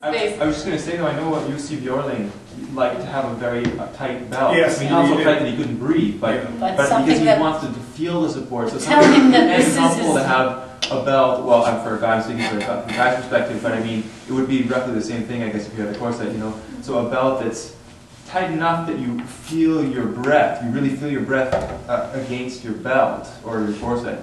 I was just going to say though, I know what Jussi Björling liked to have a very tight belt. Yes, I mean, not so tight that he couldn't breathe, but because he wanted to feel the support. So it's helpful to have a belt. Well, I'm for a guy, speaking from a guy's perspective, but I mean, it would be roughly the same thing, I guess, if you had a corset, you know. So a belt that's tight enough that you feel your breath, you really feel your breath against your belt or your corset.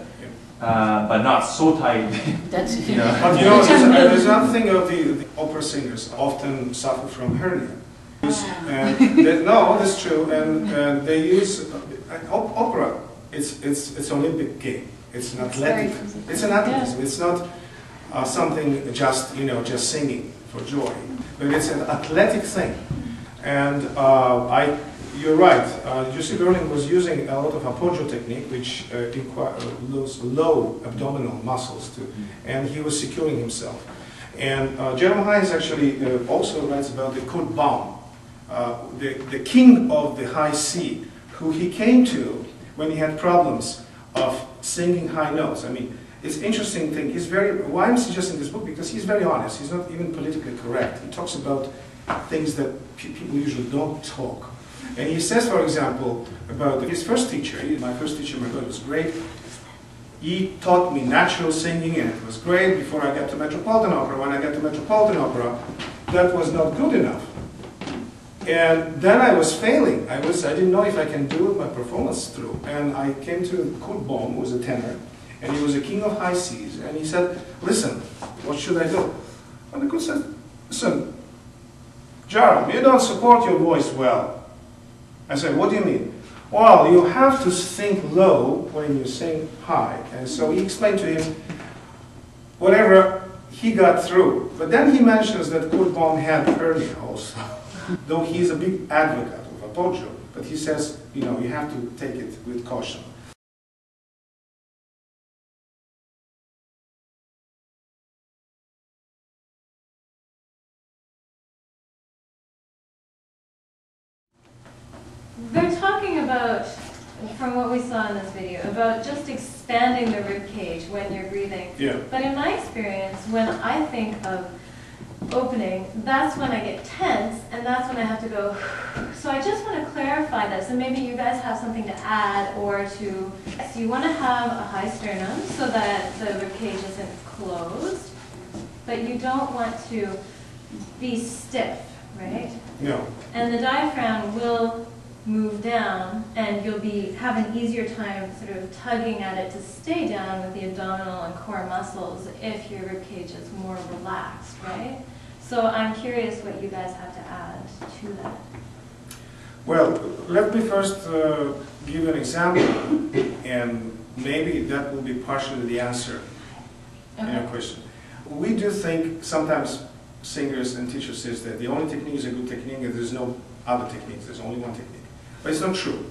But not so tight. That's, you know. But you know, there's one thing of the opera singers often suffer from hernia. No, that's true, and they use opera. It's Olympic game. It's an athletic. It's an athleticism. It's not something just just singing for joy, but it's an athletic thing. And you're right. Jussi Björling was using a lot of appoggio technique, which requires low abdominal muscles too, and he was securing himself. And Jerome Hines actually also writes about the Kurt Baum, the king of the high C, who he came to when he had problems of singing high notes. I mean, it's an interesting thing. Why I'm suggesting this book? Because he's very honest. He's not even politically correct. He talks about things that people usually don't talk. And he says, for example, about his first teacher. My first teacher, McGill, was great. He taught me natural singing, and it was great before I got to Metropolitan Opera. When I got to Metropolitan Opera, that was not good enough. And then I was failing. I didn't know if I can do my performance through. And I came to Kurt Baum, who was a tenor, and he was a king of high Cs. And he said, listen, what should I do? And the Kurt said, listen, Jerome, you don't support your voice well. I said, what do you mean? Well, you have to sing low when you sing high. And so he explained to him whatever he got through. But then he mentions that Kurt Baum had hernia also. Though he's a big advocate of appoggio, but he says, you have to take it with caution. They're talking about, from what we saw in this video, about just expanding the rib cage when you're breathing. Yeah. But in my experience, when I think of opening, that's when I get tense, and that's when I have to go. So I just want to clarify this, and maybe you guys have something to add or to. So you want to have a high sternum so that the rib cage isn't closed, but you don't want to be stiff, right? No. And the diaphragm will move down, and you'll have an easier time sort of tugging at it to stay down with the abdominal and core muscles if your rib cage is more relaxed, right? So I'm curious what you guys have to add to that. Well, let me first give an example, and maybe that will be partially the answer in your question. We do think sometimes singers and teachers say that the only technique is a good technique and there's no other techniques, there's only one technique. But it's not true.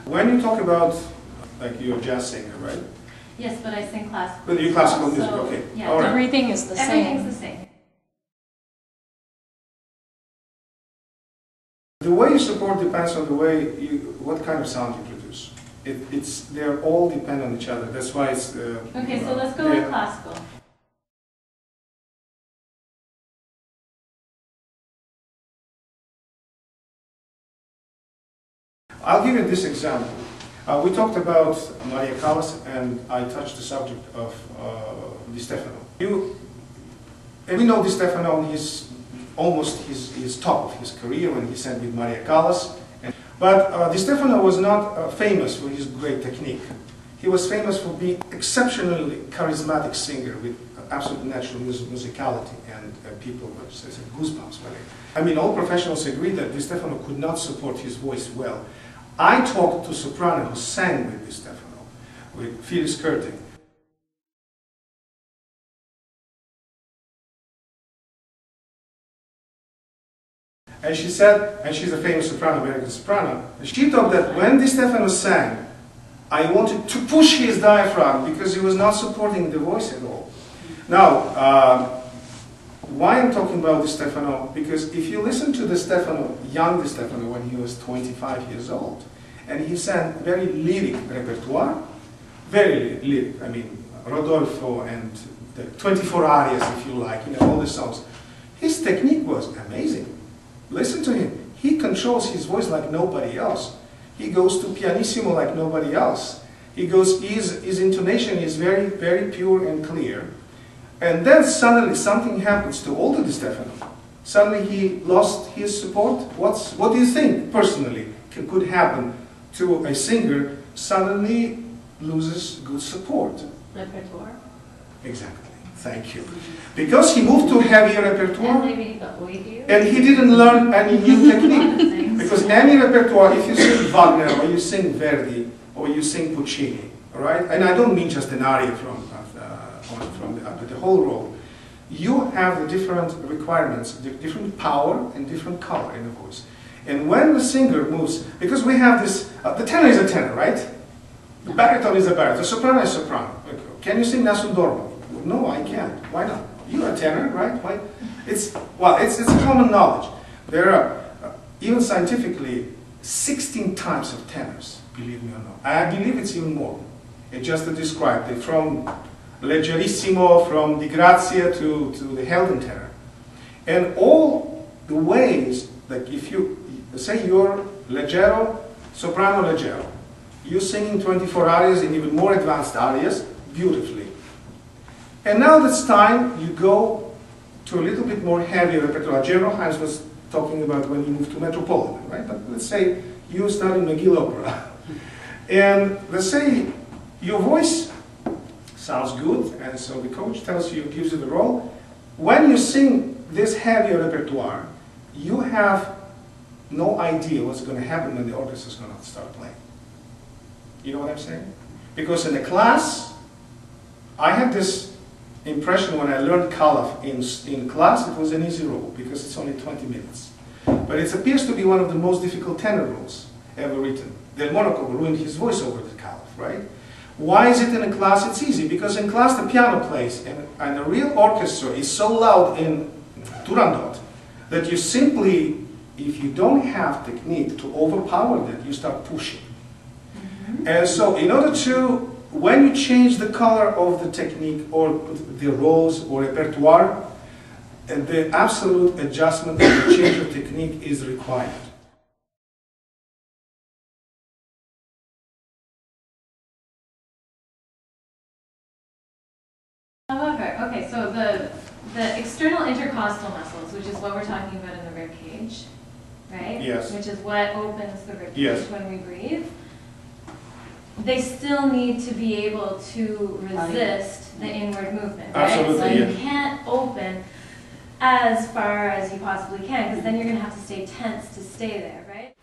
When you talk about, like you're a jazz singer, right? Yes, but I sing classical. But you classical music, so, okay. Yeah, all right. Everything is the same. Everything's the same. The way you support depends on the way what kind of sound you produce. They're all depend on each other. That's why it's. Okay, so let's go with classical. I'll give you this example. We talked about Maria Callas, and I touched the subject of Di Stefano. And we know Di Stefano, he's almost his top of his career when he sang with Maria Callas. But Di Stefano was not famous for his great technique. He was famous for being exceptionally charismatic singer with absolute natural musicality, and people would say goosebumps. I mean, all professionals agree that Di Stefano could not support his voice well. I talked to a soprano who sang with Di Stefano, with Phyllis Curtin. And she said, and she's a famous soprano, American soprano, and she thought that when Di Stefano sang, I wanted to push his diaphragm because he was not supporting the voice at all. Now, why I'm talking about Di Stefano? Because if you listen to Di Stefano, young Di Stefano, when he was 25 years old, and he sang very lyric repertoire, very lyric. I mean, Rodolfo and the 24 arias, if you like, all the songs. His technique was amazing. Listen to him. He controls his voice like nobody else. He goes to pianissimo like nobody else. His intonation is very, very pure and clear. And then suddenly something happens to Older Di Stefano. Suddenly he lost his support. What do you think, personally, could happen to a singer suddenly loses good support? Repertoire. Exactly. Thank you. Because he moved to heavier repertoire, And maybe he got weedier. and he didn't learn any new technique. Because any repertoire, if you sing Wagner, or you sing Verdi, or you sing Puccini, all right? And I don't mean just an aria from the whole roll. You have the different requirements, the different power and different color in the voice. And when the singer moves, because we have this, the tenor is a tenor, right? The baritone is a baritone, the soprano is soprano. Can you sing Nessun Dorma? No, I can't. Why not? You're a tenor, right? Why? It's common knowledge. There are, even scientifically, 16 types of tenors, believe me or not. I believe it's even more. It just to describe it, from leggerissimo, from di grazia to the Helden tenor. And all the ways, like if you, say you're leggero, soprano leggero, you're singing 24 arias and even more advanced arias beautifully. And now it's time you go to a little bit more heavier repertoire. General Hines was talking about when he moved to Metropolitan, right? But let's say you study McGill opera. And let's say your voice sounds good, and so the coach tells you, gives you the role. When you sing this heavier repertoire, you have no idea what's going to happen when the orchestra is going to start playing. You know what I'm saying? Because in the class, I had this impression when I learned Kalaf in class, it was an easy role because it's only 20 minutes. But it appears to be one of the most difficult tenor roles ever written. Del Monaco ruined his voice over the Kalaf, right? Why is it in a class it's easy? Because in class the piano plays and a real orchestra is so loud in Turandot that you simply, if you don't have technique to overpower that, you start pushing. And so in order to, when you change the color of the technique or the roles or repertoire, the absolute adjustment of the change of technique is required. However, okay, so the external intercostal muscles, which is what we're talking about in the rib cage, right? Yes. Which is what opens the rib cage Yes. when we breathe. They still need to be able to resist the inward movement, right? Absolutely, So you yeah. can't open as far as you possibly can, because then you're going to have to stay tense to stay there, right?